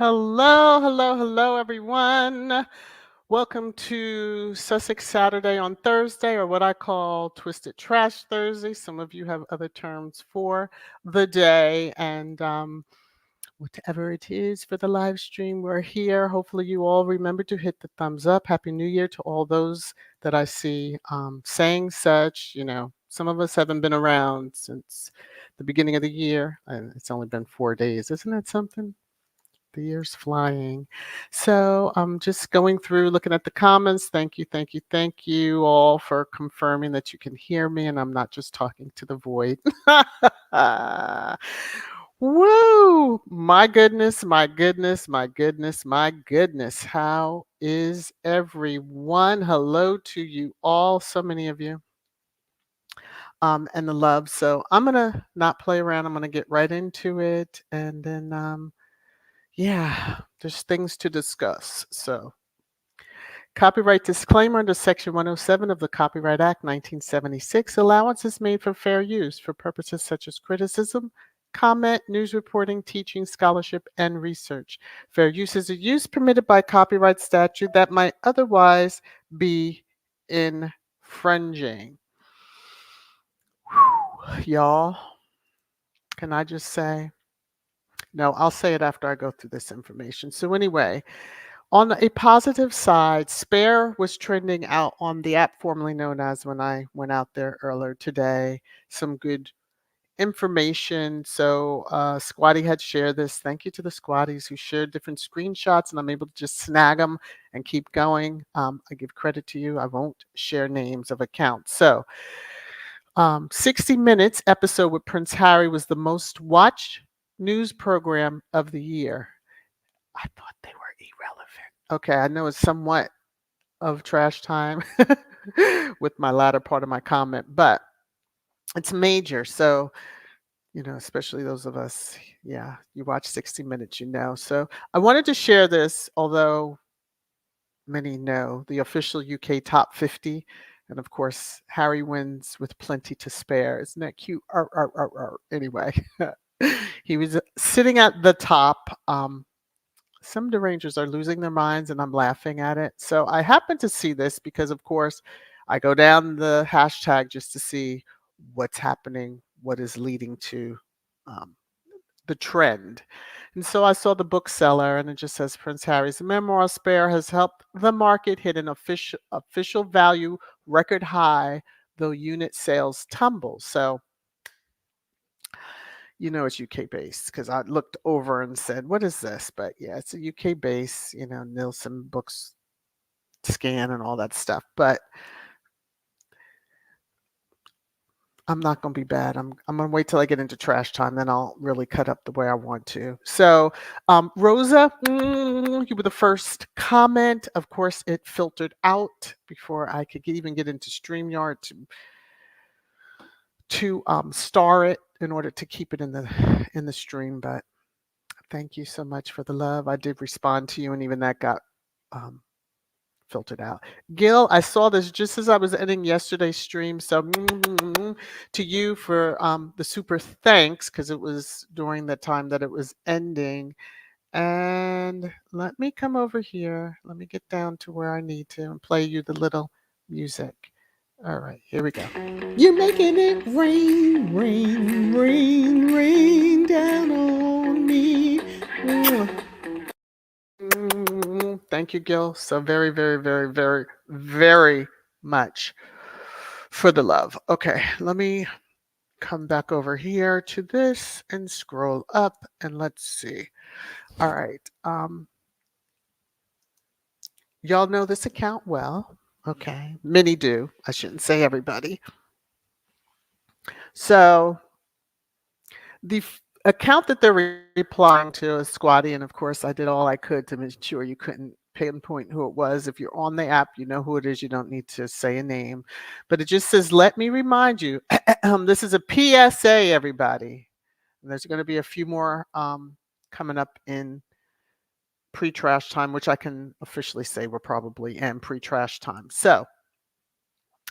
Hello, hello, hello, everyone. Welcome to Sussex Saturday on Thursday, or what I call Twisted Trash Thursday. Some of you have other terms for the day, and whatever it is for the live stream, we're here. Hopefully, you all remember to hit the thumbs up. Happy New Year to all those that I see saying such. Some of us haven't been around since the beginning of the year, and it's only been 4 days. Isn't that something? The year's flying. So I'm just going through, looking at the comments. Thank you, thank you, thank you all for confirming that you can hear me and I'm not just talking to the void. Woo! My goodness, my goodness, my goodness, my goodness. How is everyone? Hello to you all, so many of you, and the love. So I'm going to not play around. I'm going to get right into it. And then yeah, there's things to discuss. So, copyright disclaimer under Section 107 of the Copyright Act 1976, allowance is made for fair use for purposes such as criticism, comment, news reporting, teaching, scholarship, and research. Fair use is a use permitted by copyright statute that might otherwise be infringing. Whew, y'all, can I just say? No, I'll say it after I go through this information. So anyway, on a positive side, Spare was trending out on the app formerly known as, when I went out there earlier today. Some good information. So Squatty had shared this. Thank you to the Squatties who shared different screenshots, and I'm able to just snag them and keep going. I give credit to you. I won't share names of accounts. So 60 Minutes episode with Prince Harry was the most watched news program of the year. I thought they were irrelevant. Okay, I know it's somewhat of trash time with my latter part of my comment, but it's major. So, especially those of us, yeah, you watch 60 Minutes, So I wanted to share this, although many know the official UK top 50. And of course, Harry wins with plenty to spare. Isn't that cute? Arr, arr, arr, arr. Anyway, he was sitting at the top. Some derangers are losing their minds and I'm laughing at it. So I happened to see this because, of course, I go down the hashtag just to see what's happening, what is leading to the trend. And so I saw the bookseller and it just says Prince Harry's memoir Spare has helped the market hit an official value record high, though unit sales tumble. So it's UK based because I looked over and said, what is this? But yeah, it's a UK base, Nielsen books scan and all that stuff. But I'm not going to be bad. I'm going to wait till I get into trash time. Then I'll really cut up the way I want to. So Rosa, you were the first comment. Of course, it filtered out before I could even get into StreamYard to star it in order to keep it in the stream. But thank you so much for the love. I did respond to you, and even that got filtered out. Gil, I saw this just as I was ending yesterday's stream. So to you for the super thanks, because it was during the time that it was ending. And let me come over here. Let me get down to where I need to and play you the little music. All right, here we go. You're making it rain, rain, rain, rain down on me. Thank you, Gil, so very, very, very, very, very much for the love. Okay, let me come back over here to this and scroll up and let's see. All right. Y'all know this account well. Okay, many do. I shouldn't say everybody. So the account that they're replying to is Squatty, and of course I did all I could to make sure you couldn't pinpoint who it was. If you're on the app, you know who it is. You don't need to say a name, but it just says, let me remind you, this is a PSA, everybody. And there's going to be a few more coming up in pre-trash time, which I can officially say we're probably in pre-trash time. So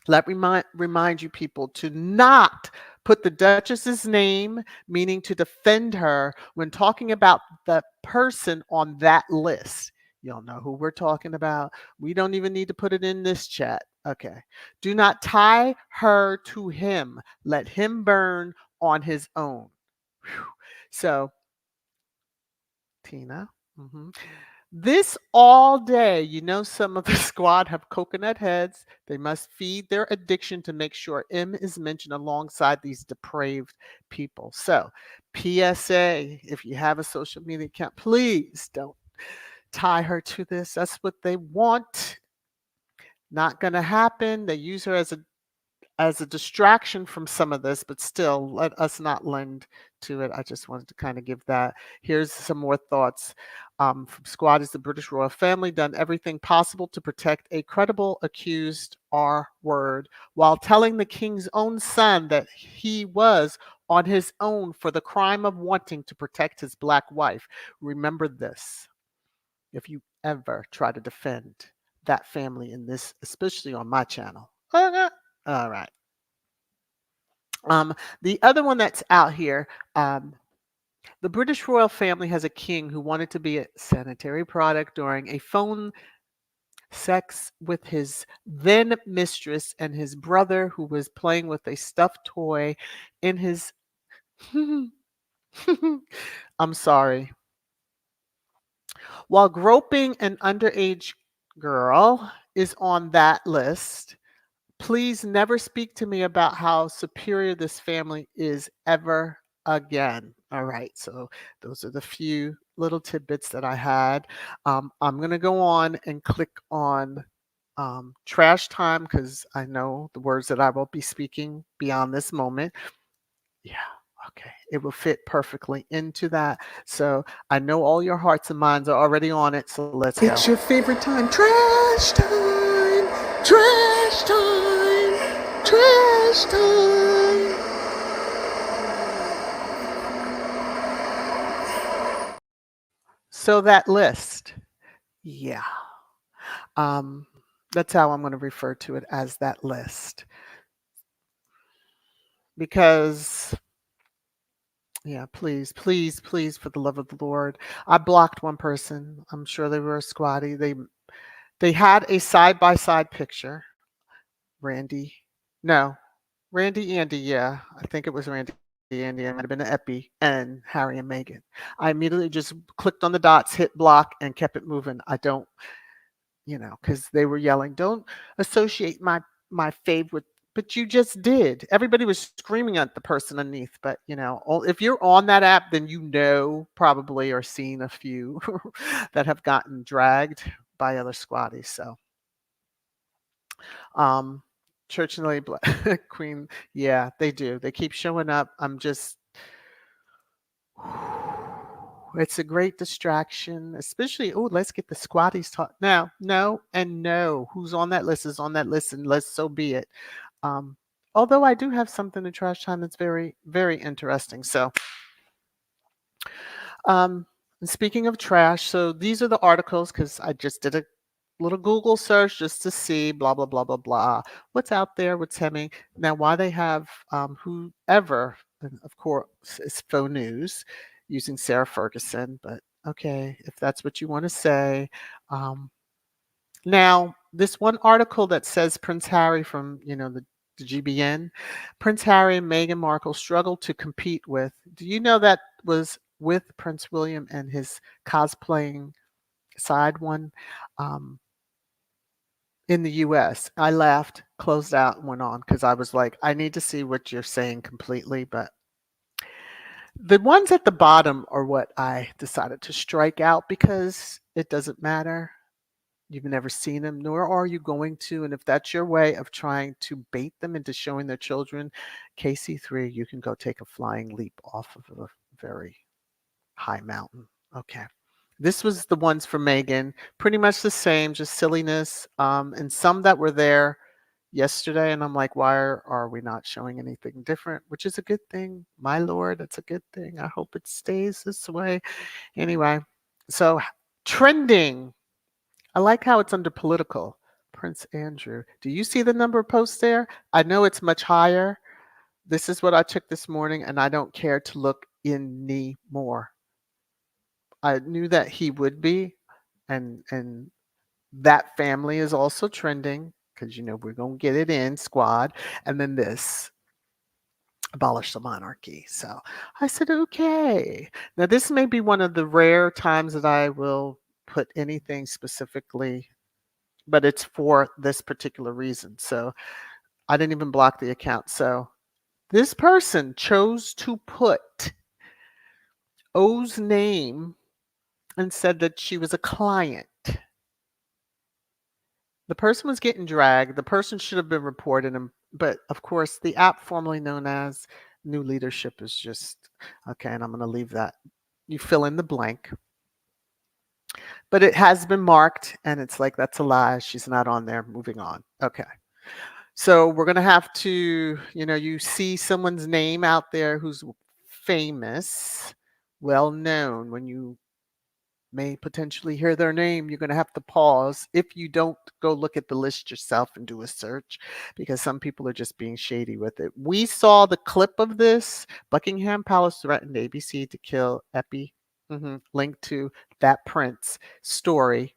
let remind you people to not Put the Duchess's name, meaning to defend her when talking about the person on that list. Y'all know who we're talking about. We don't even need to put it in this chat. Okay. Do not tie her to him. Let him burn on his own. Whew. So, Tina. Mhm. This all day, some of the squad have coconut heads. They must feed their addiction to make sure M is mentioned alongside these depraved people. So, PSA, if you have a social media account, please don't tie her to this. That's what they want. Not going to happen. They use her as a distraction from some of this, but still, let us not lend to it. I just wanted to kind of give that. Here's some more thoughts from Squad. Is the British royal family done everything possible to protect a credible accused, R word, while telling the king's own son that he was on his own for the crime of wanting to protect his black wife? Remember this if you ever try to defend that family in this, especially on my channel. Okay. All right. The other one that's out here, the British royal family has a king who wanted to be a sanitary product during a phone sex with his then mistress and his brother, who was playing with a stuffed toy in his. I'm sorry. While groping an underage girl is on that list, please never speak to me about how superior this family is ever again. All right. So those are the few little tidbits that I had. I'm going to go on and click on trash time because I know the words that I will be speaking beyond this moment. Yeah. Okay. It will fit perfectly into that. So I know all your hearts and minds are already on it. So let's go. It's your favorite time. Trash time. Trash time. Trash time. So that list. Yeah. Um, that's how I'm going to refer to it, as that list. Because yeah, please, please, please, for the love of the Lord. I blocked one person. I'm sure they were a squatty. They had a side by side picture. Randy. No. Randy Andy, yeah. I think it was Randy Andy. It might have been an Epi and Harry and Meghan. I immediately just clicked on the dots, hit block, and kept it moving. I don't, because they were yelling, don't associate my fave with, but you just did. Everybody was screaming at the person underneath, but if you're on that app, then probably or seen a few that have gotten dragged by other squatties. So um Church and Lady Queen, yeah, they do. They keep showing up. I'm just it's a great distraction, especially, oh, let's get the squatties talk now. No and no. Who's on that list is on that list, and let's so be it. Um, Although I do have something in trash time that's very, very interesting. So, and speaking of trash, so these are the articles because I just did a little Google search just to see blah blah blah blah blah what's out there, what's happening now. Why they have whoever, and of course, it's faux news using Sarah Ferguson, but okay, if that's what you want to say. Now, this one article that says Prince Harry from, the GBN, Prince Harry and Meghan Markle struggle to compete with. Do you know that was with Prince William and his cosplaying side one in the US? I laughed, closed out, and went on because I was like, I need to see what you're saying completely. But the ones at the bottom are what I decided to strike out because it doesn't matter. You've never seen them, nor are you going to. And if that's your way of trying to bait them into showing their children KC3, you can go take a flying leap off of a very high mountain. Okay. This was the ones for Meghan, pretty much the same, just silliness. And some that were there yesterday. And I'm like, why are we not showing anything different? Which is a good thing. My Lord, it's a good thing. I hope it stays this way. Anyway, so trending. I like how it's under political. Prince Andrew. Do you see the number of posts there? I know it's much higher, This is what I took this morning, and I don't care to look any more. I knew that he would be, and that family is also trending because we're gonna get it in squad, and then this abolish the monarchy. So I said, okay. Now this may be one of the rare times that I will put anything specifically, but it's for this particular reason. So I didn't even block the account. So this person chose to put O's name and said that she was a client. The person was getting dragged. The person should have been reported, but of course, the app formerly known as New Leadership is just okay. And I'm going to leave that. You fill in the blank, but it has been marked, and it's like that's a lie. She's not on there. Moving on. Okay. So we're going to have to, you see someone's name out there who's famous, well known. When you may potentially hear their name, you're going to have to pause if you don't go look at the list yourself and do a search, because some people are just being shady with it. We saw the clip of this. Buckingham Palace threatened ABC to kill Epi. Linked to that Prince story.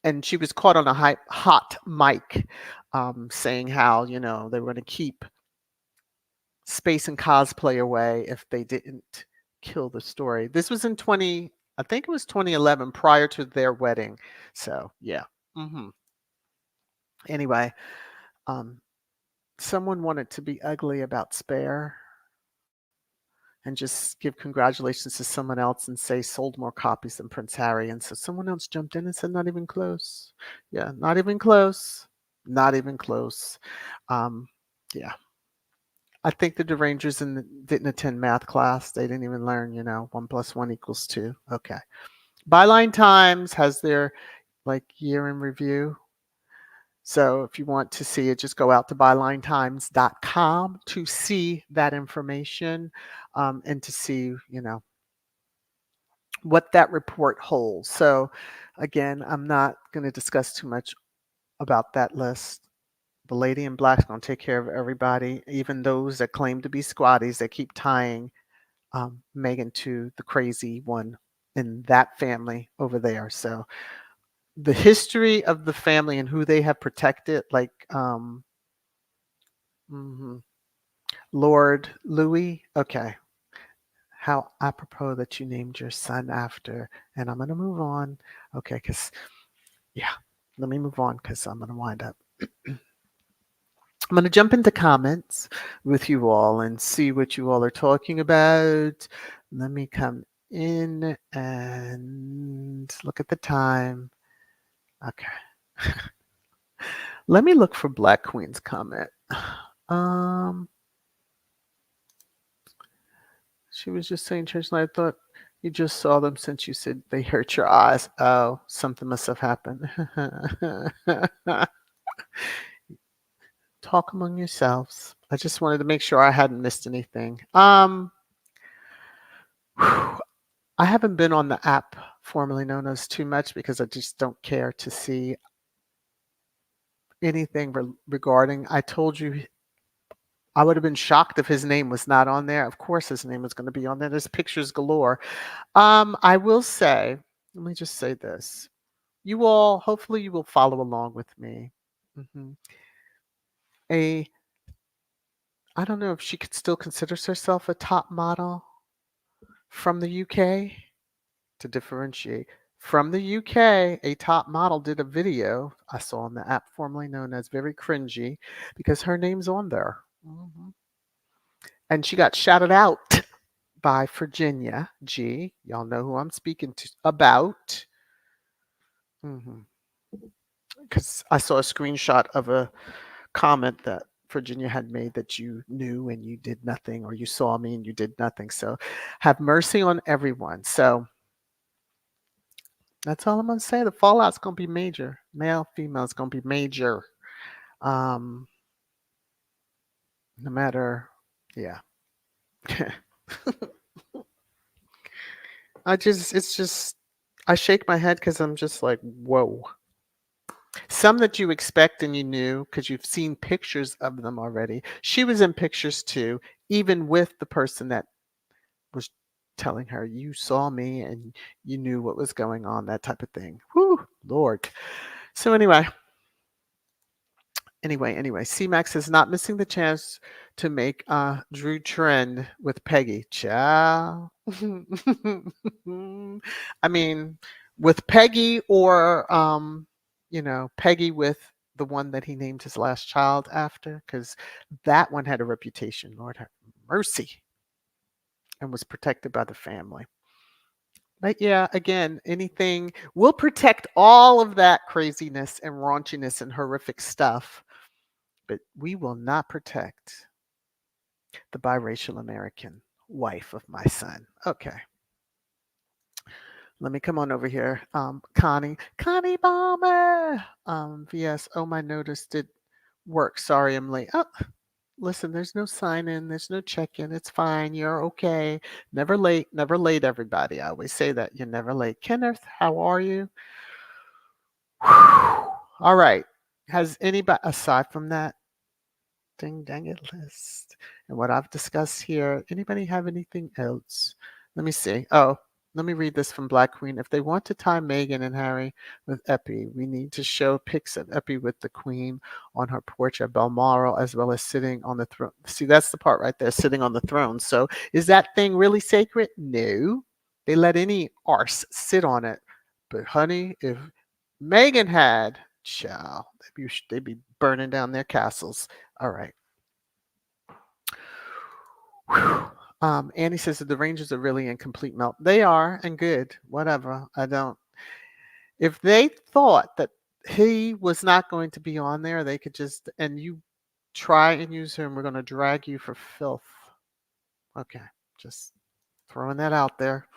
And she was caught on a hot mic saying how, they were going to keep space and cosplay away if they didn't kill the story. This was in I think it was 2011, prior to their wedding. So yeah. Anyway, someone wanted to be ugly about Spare and just give congratulations to someone else and say sold more copies than Prince Harry. And so someone else jumped in and said, not even close. Yeah, not even close. Not even close. Yeah. I think the derangers didn't attend math class. They didn't even learn, 1 + 1 = 2. Okay. Byline Times has their year in review. So if you want to see it, just go out to bylinetimes.com to see that information and to see, what that report holds. So again, I'm not going to discuss too much about that list. The lady in black is going to take care of everybody, even those that claim to be squatties that keep tying Meghan to the crazy one in that family over there. So the history of the family and who they have protected, Lord Louis. Okay. How apropos that you named your son after. And I'm going to move on. Okay. Because, yeah, let me move on because I'm going to wind up. I'm going to jump into comments with you all and see what you all are talking about. Let me come in and look at the time. Okay. Let me look for Black Queen's comment. She was just saying, Church, I thought you just saw them since you said they hurt your eyes. Oh, something must have happened. Talk among yourselves. I just wanted to make sure I hadn't missed anything. I haven't been on the app formerly known as too much because I just don't care to see anything regarding. I told you I would have been shocked if his name was not on there. Of course his name was going to be on there. There's pictures galore. I will say, let me just say this. You all, hopefully you will follow along with me. I don't know if she could still considers herself a top model from the UK. To differentiate from the UK, a top model did a video I saw on the app formerly known as Very Cringy because her name's on there. And she got shouted out by Virginia G. Y'all know who I'm speaking to about. Because I saw a screenshot of a comment that Virginia had made that you knew and you did nothing, or you saw me and you did nothing. So have mercy on everyone. So that's all I'm going to say. The fallout's going to be major. Male, female, it's going to be major. No matter, yeah. I shake my head because I'm just like, whoa. Some that you expect and you knew because you've seen pictures of them already. She was in pictures too, even with the person that was telling her, "You saw me and you knew what was going on," that type of thing. Whoo, Lord. So anyway, C-Max is not missing the chance to make Drew trend with Peggy. Ciao. I mean, with Peggy or Peggy with the one that he named his last child after, because that one had a reputation, Lord have mercy, and was protected by the family. But yeah, again, anything we'll protect all of that craziness and raunchiness and horrific stuff, but we will not protect the biracial American wife of my son. Okay. Let me come on over here. Connie Bomber. VS. Oh, my notice did work. Sorry, I'm late. Oh, listen, there's no sign in, there's no check in. It's fine. You're okay. Never late, everybody. I always say that. You're never late. Kenneth, how are you? All right. Has anybody, aside from that ding dang it list and what I've discussed here, anybody have anything else? Let me see. Oh, let me read this from Black Queen. If they want to tie Meghan and Harry with Epi, we need to show pics of Epi with the Queen on her porch at Balmoral, as well as sitting on the throne. See, that's the part right there, sitting on the throne. So is that thing really sacred? No. They let any arse sit on it. But honey, if Meghan had, child, they'd be burning down their castles. All right. Whew. Annie says that the Rangers are really in complete melt. They are, and good. Whatever. I don't. If they thought that he was not going to be on there, they could just, and you try and use him, we're going to drag you for filth. Okay. Just throwing that out there.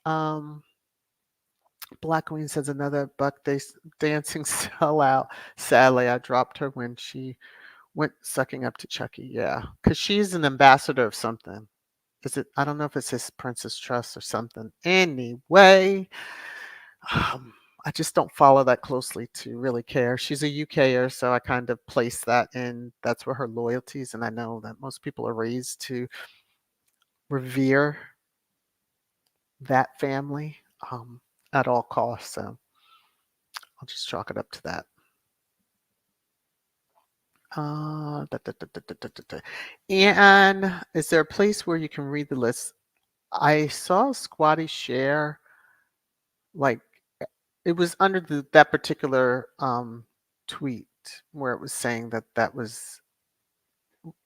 Um, Black Queen says another dancing sellout. Sadly, I dropped her when she went sucking up to Chucky. Yeah. Because she's an ambassador of something. Is it? I don't know if it's his Princess Trust or something. Anyway, I just don't follow that closely to really care. She's a UKer, so I kind of place that in. That's where her loyalties, and I know that most people are raised to revere that family at all costs. So I'll just chalk it up to that. And is there a place where you can read the list? I saw Squatty share like it was under that particular tweet where it was saying that that was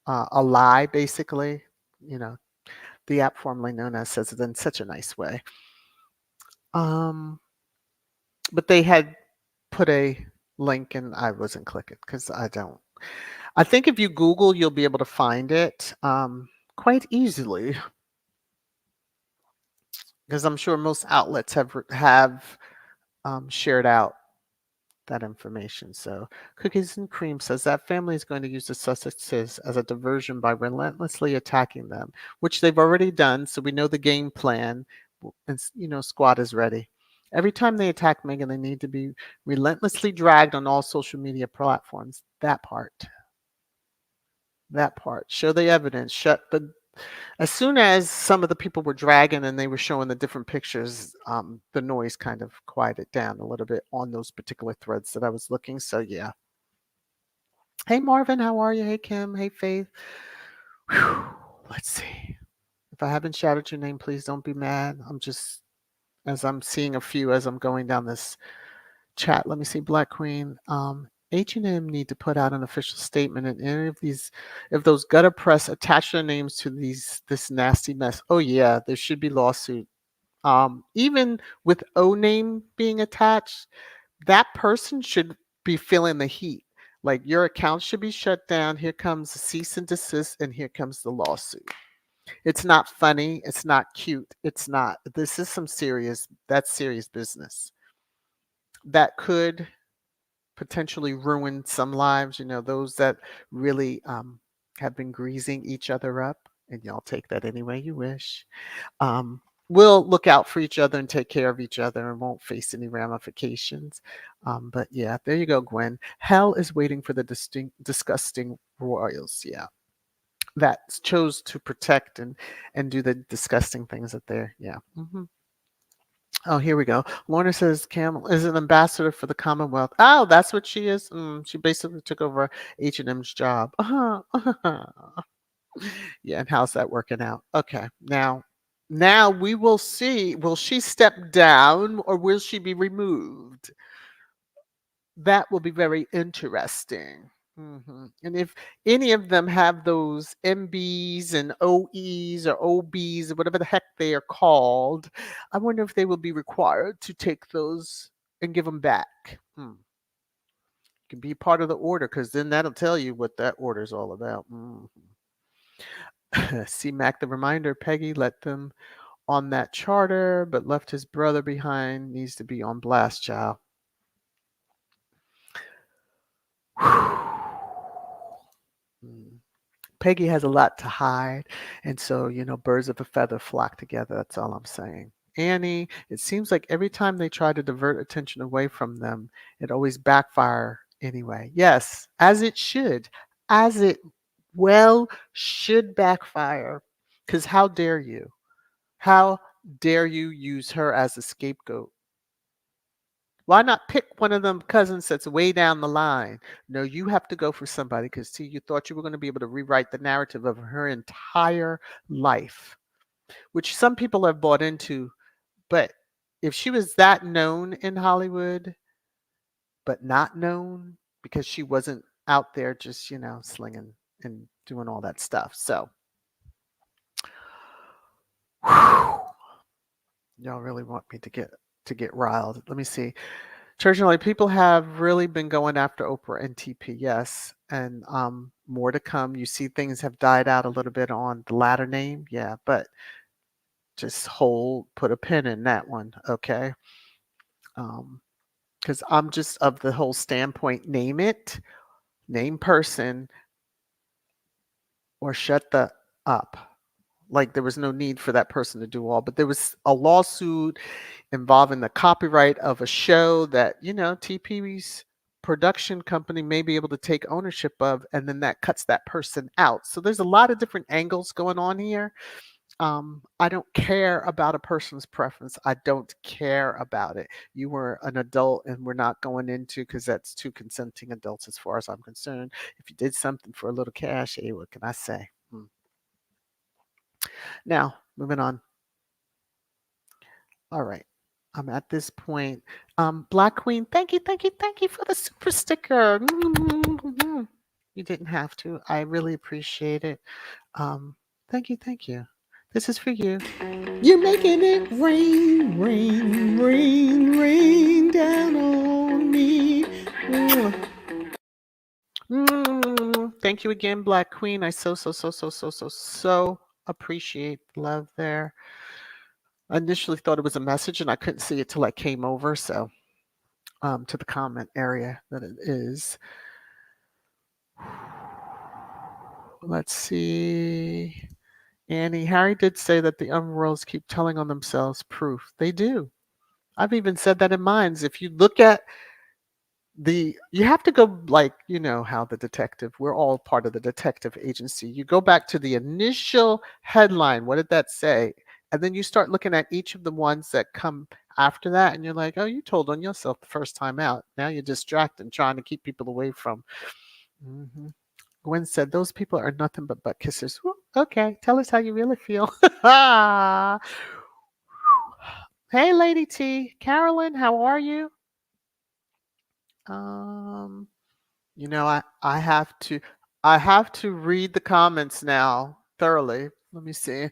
a lie, basically. You know, the app formerly known as says it in such a nice way. But they had put a link and I wasn't clicking because I don't. I think if you Google, you'll be able to find it quite easily because I'm sure most outlets have shared out that information. So, Cookies and Cream says that family is going to use the Sussexes as a diversion by relentlessly attacking them, which they've already done. So we know the game plan, and Squad is ready. Every time they attack Meghan, they need to be relentlessly dragged on all social media platforms. That part. That part. Show the evidence. As soon as some of the people were dragging and they were showing the different pictures, the noise kind of quieted down a little bit on those particular threads that I was looking. So yeah. Hey Marvin, how are you? Hey Kim. Hey Faith. Whew. Let's see. If I haven't shouted your name, please don't be mad. As I'm seeing a few as I'm going down this chat. Let me see. Black Queen. H&M need to put out an official statement, and any of these, if those gutter press attach their names to this nasty mess. Oh yeah, there should be lawsuit. Even with O name being attached, that person should be feeling the heat. Like your account should be shut down. Here comes the cease and desist, and here comes the lawsuit. It's not funny. It's not cute. It's not. This is that's serious business. That could potentially ruin some lives, those that really have been greasing each other up, and y'all take that any way you wish. will look out for each other and take care of each other and won't face any ramifications. But yeah, there you go, Gwen. Hell is waiting for the disgusting royals. Yeah, that chose to protect and do the disgusting things that they're. Yeah. Oh, here we go. Lorna says Camel is an ambassador for the Commonwealth. Oh, that's what she is. She basically took over H&M's job. Yeah, and how's that working out? Okay, now we will see. Will she step down or will she be removed? That will be very interesting. And if any of them have those MBs and OEs or OBs or whatever the heck they are called, I wonder if they will be required to take those and give them back. Can be part of the order because then that'll tell you what that order is all about. See, Mac, the reminder Peggy let them on that charter, but left his brother behind. Needs to be on blast, child. Peggy has a lot to hide, and so birds of a feather flock together. That's all I'm saying. Annie, it seems like every time they try to divert attention away from them, it always backfire anyway. Yes, as it should, as it well should backfire. Because how dare you? How dare you use her as a scapegoat? Why not pick one of them cousins that's way down the line? No, you have to go for somebody because, see, you thought you were going to be able to rewrite the narrative of her entire life, which some people have bought into. But if she was that known in Hollywood, but not known because she wasn't out there just, slinging and doing all that stuff. So, y'all really want me to get riled. Let me see. Traditionally, people have really been going after Oprah and TP, yes, and more to come. You see, things have died out a little bit on the latter name, yeah, but just put a pin in that one, okay? Because I'm just of the whole standpoint: name it, name person, or shut the up. Like there was no need for that person to do all, but there was a lawsuit involving the copyright of a show that, TP's production company may be able to take ownership of, and then that cuts that person out. So there's a lot of different angles going on here. I don't care about a person's preference. I don't care about it. You were an adult, and we're not going into because that's two consenting adults as far as I'm concerned. If you did something for a little cash, hey, what can I say? Now, moving on. All right. I'm at this point. Black Queen, thank you, thank you, thank you for the super sticker. You didn't have to. I really appreciate it. Thank you, thank you. This is for you. You're making it rain, rain, rain, rain down on me. Thank you again, Black Queen. I so appreciate the love there. I initially thought it was a message and I couldn't see it till I came over, so to the comment area that it is. Let's see. Annie, Harry did say that the Underworlds keep telling on themselves proof. They do. I've even said that in mine. If you look at you have to go, like, how the detective, we're all part of the detective agency. You go back to the initial headline. What did that say? And then you start looking at each of the ones that come after that. And you're like, oh, you told on yourself the first time out. Now you're distracted, trying to keep people away from. Gwen said, those people are nothing but butt kissers. Well, okay. Tell us how you really feel. Hey, Lady T. Carolyn, how are you? I have to read the comments now thoroughly. Let me see.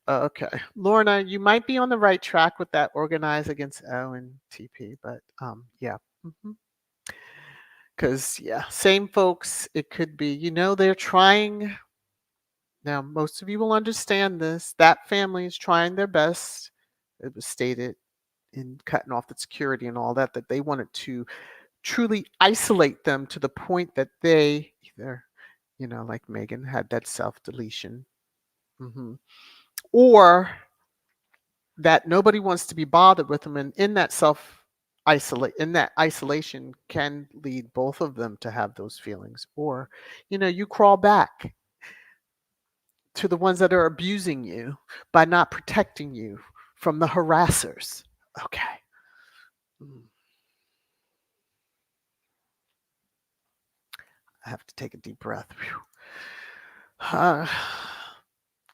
Okay. Lorna, you might be on the right track with that organize against O and TP, but yeah. Because, yeah, same folks, it could be, they're trying. Now, most of you will understand this. That family is trying their best. It was stated in cutting off the security and all that they wanted to truly isolate them to the point that they either, like Meghan, had that self deletion, or that nobody wants to be bothered with them, and in that isolation can lead both of them to have those feelings. Or, you crawl back to the ones that are abusing you by not protecting you from the harassers. Okay. Mm, I have to take a deep breath. Uh,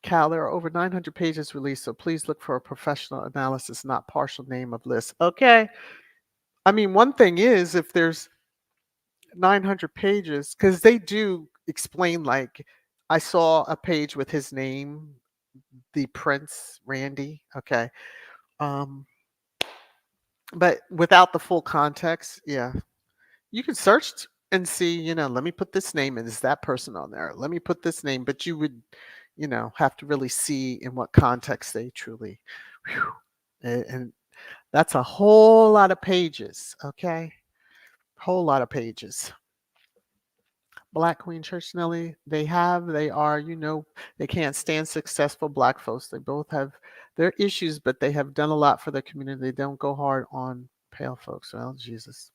Cal, there are over 900 pages released, so please look for a professional analysis, not partial name of list. Okay. I mean, one thing is, if there's 900 pages, because they do explain, like, I saw a page with his name, the Prince Randy. Okay. Um, but without the full context, yeah, you can search and see, let me put this name and is that person on there? Let me put this name, but you would, have to really see in what context they truly. Whew, and that's a whole lot of pages, okay? Whole lot of pages. Black Queen Church Nelly, they are, they can't stand successful black folks. They both have their issues, but they have done a lot for their community. They don't go hard on pale folks. Well, Jesus.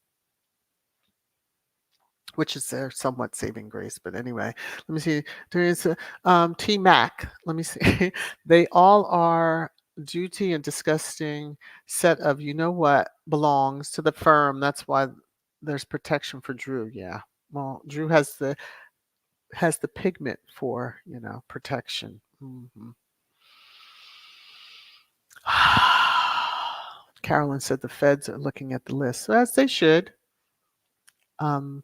Which is their somewhat saving grace. But anyway, let me see. There is T Mac. Let me see. They all are duty and disgusting set of what belongs to the firm. That's why there's protection for Drew. Yeah. Well, Drew has the pigment for protection. Carolyn said the feds are looking at the list, so as they should.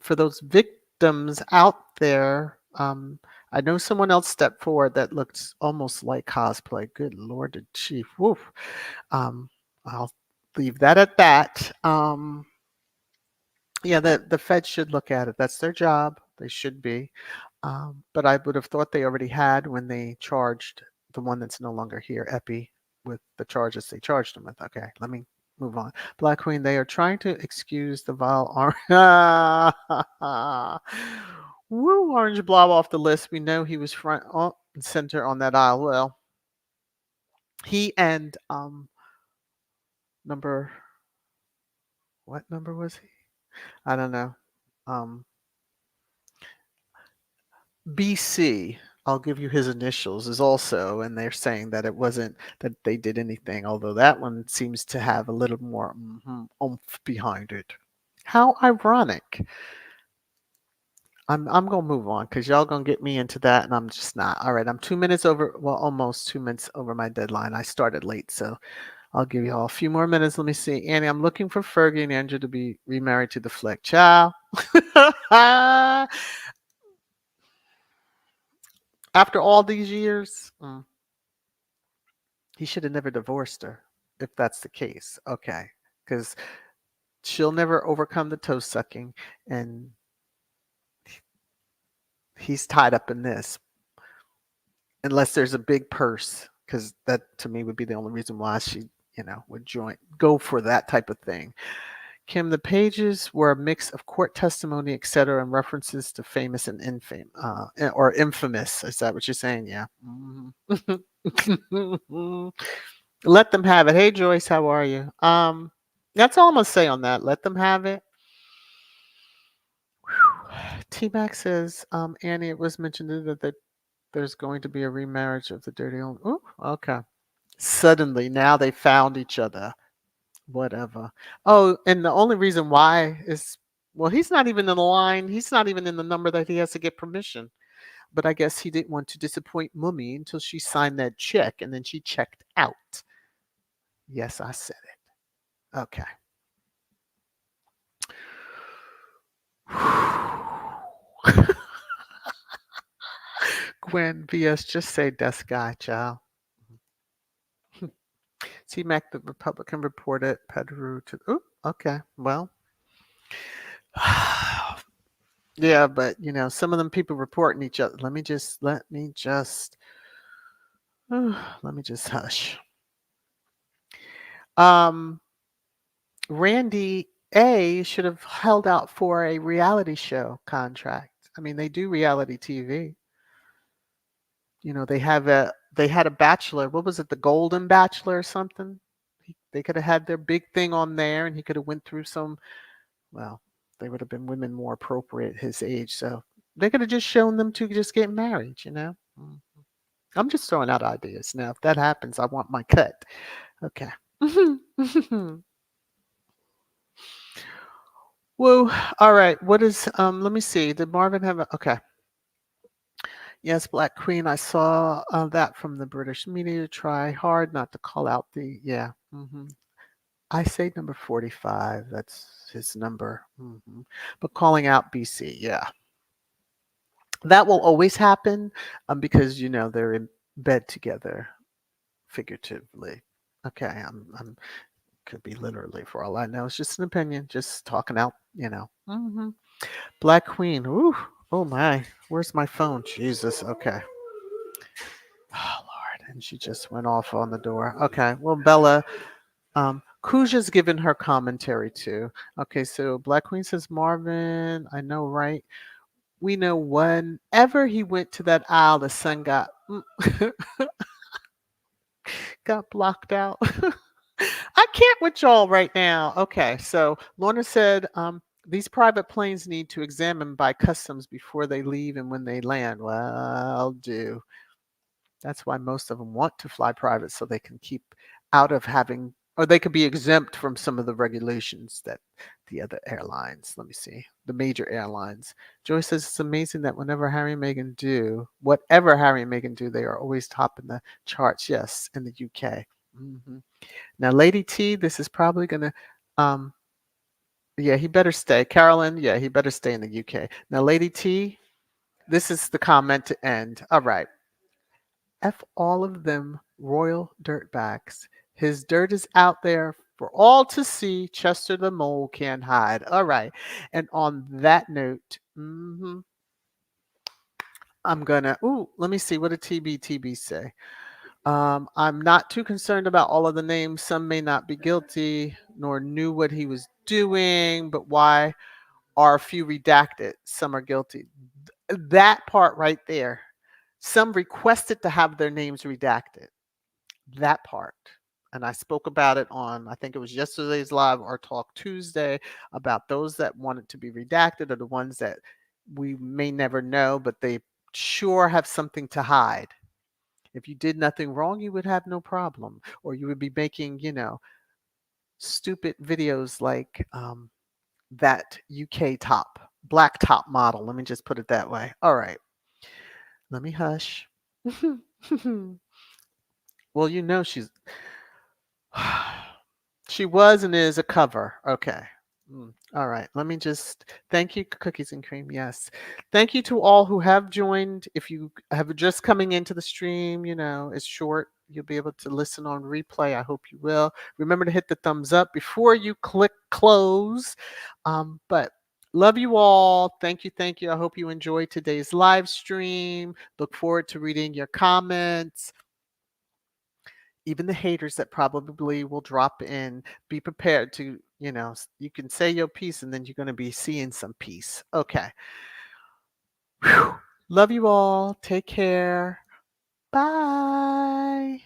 For those victims out there, I know someone else stepped forward that looks almost like cosplay. Good Lord, the chief. Woof. I'll leave that at that. Yeah, the feds should look at it. That's their job. They should be. But I would have thought they already had when they charged the one that's no longer here, Epi, with the charges they charged him with. Okay, let me move on. Black Queen, they are trying to excuse the vile Woo, Orange Blob off the list. We know he was front and center on that aisle. Well, he and number what number was he? I don't know. Um, BC, I'll give you his initials, is also, and they're saying that it wasn't that they did anything, although that one seems to have a little more oomph behind it. How ironic. I'm gonna move on because y'all gonna get me into that, and I'm just not. All right, I'm 2 minutes over. Well, almost 2 minutes over my deadline. I started late, so I'll give you all a few more minutes. Let me see, Annie. I'm looking for Fergie and Andrew to be remarried to the Flick. Ciao. After all these years, he should have never divorced her, if that's the case. Okay, because she'll never overcome the toe sucking, and he's tied up in this unless there's a big purse, because that to me would be the only reason why she would go for that type of thing. Kim, the pages were a mix of court testimony, etc., and references to famous and infamous, or infamous. Is that what you're saying? Yeah. Let them have it. Hey, Joyce, how are you? That's all I'm gonna say on that. Let them have it. T Mac says, Annie, it was mentioned that there's going to be a remarriage of the dirty old. Oh, okay. Suddenly, now they found each other. Whatever. Oh, and the only reason why is, well, he's not even in the line. He's not even in the number that he has to get permission. But I guess he didn't want to disappoint Mummy until she signed that check, and then she checked out. Yes, I said it. Okay. Gwen VS, just say desk guy, child. T-Mac, the Republican, reported Pedro to. Oh, okay. Well, yeah, but some of them people reporting each other. Let me just hush. Randy A should have held out for a reality show contract. I mean, they do reality TV. They have they had a bachelor. What was it? The Golden Bachelor or something? They could have had their big thing on there, and he could have went through some. Well, they would have been women more appropriate his age, so they could have just shown them to just get married. I'm just throwing out ideas. Now, if that happens, I want my cut. Okay. Whoa. All right. What is let me see. Did Marvin have a okay. Yes, Black Queen. I saw that from the British media. Try hard not to call out the yeah. I say number 45. That's his number. But calling out BC, yeah. That will always happen because they're in bed together figuratively. Okay, I'm could be literally for all I know. It's just an opinion, just talking out. Black Queen. Ooh, oh my. Where's my phone? Jesus. Okay. Oh Lord. And she just went off on the door. Okay. Well, Bella, Kuja's given her commentary too. Okay, so Black Queen says, Marvin, I know, right? We know whenever he went to that aisle, the sun got blocked out. I can't with y'all right now. Okay, so Lorna said, these private planes need to examine by customs before they leave and when they land. Well, do. That's why most of them want to fly private so they can keep out of having, or they could be exempt from some of the regulations that the other airlines, let me see, the major airlines. Joy says it's amazing that whatever Harry and Meghan do, they are always top in the charts. Yes, in the UK. Now, Lady T, this is probably going to, yeah, he better stay. Carolyn, yeah, he better stay in the UK. Now, Lady T, this is the comment to end. All right. F all of them royal dirtbags. His dirt is out there for all to see. Chester the mole can't hide. All right. And on that note, I'm gonna. Ooh, let me see. What did TB say? I'm not too concerned about all of the names. Some may not be guilty nor knew what he was doing, but why are a few redacted? Some are guilty. That part right there. Some requested to have their names redacted. That part. And I spoke about it on, I think it was yesterday's live or Talk Tuesday, about those that wanted to be redacted are the ones that we may never know, but they sure have something to hide. If you did nothing wrong, you would have no problem. Or you would be making, stupid videos like that UK black top model. Let me just put it that way. All right. Let me hush. Well, she's she was and is a cover. Okay. All right. Let me just thank you, Cookies and Cream. Yes. Thank you to all who have joined. If you have just coming into the stream, it's short. You'll be able to listen on replay. I hope you will. Remember to hit the thumbs up before you click close. But love you all. Thank you. Thank you. I hope you enjoyed today's live stream. Look forward to reading your comments. Even the haters that probably will drop in, be prepared to, you can say your piece and then you're going to be seeing some peace. Okay. Whew. Love you all. Take care. Bye.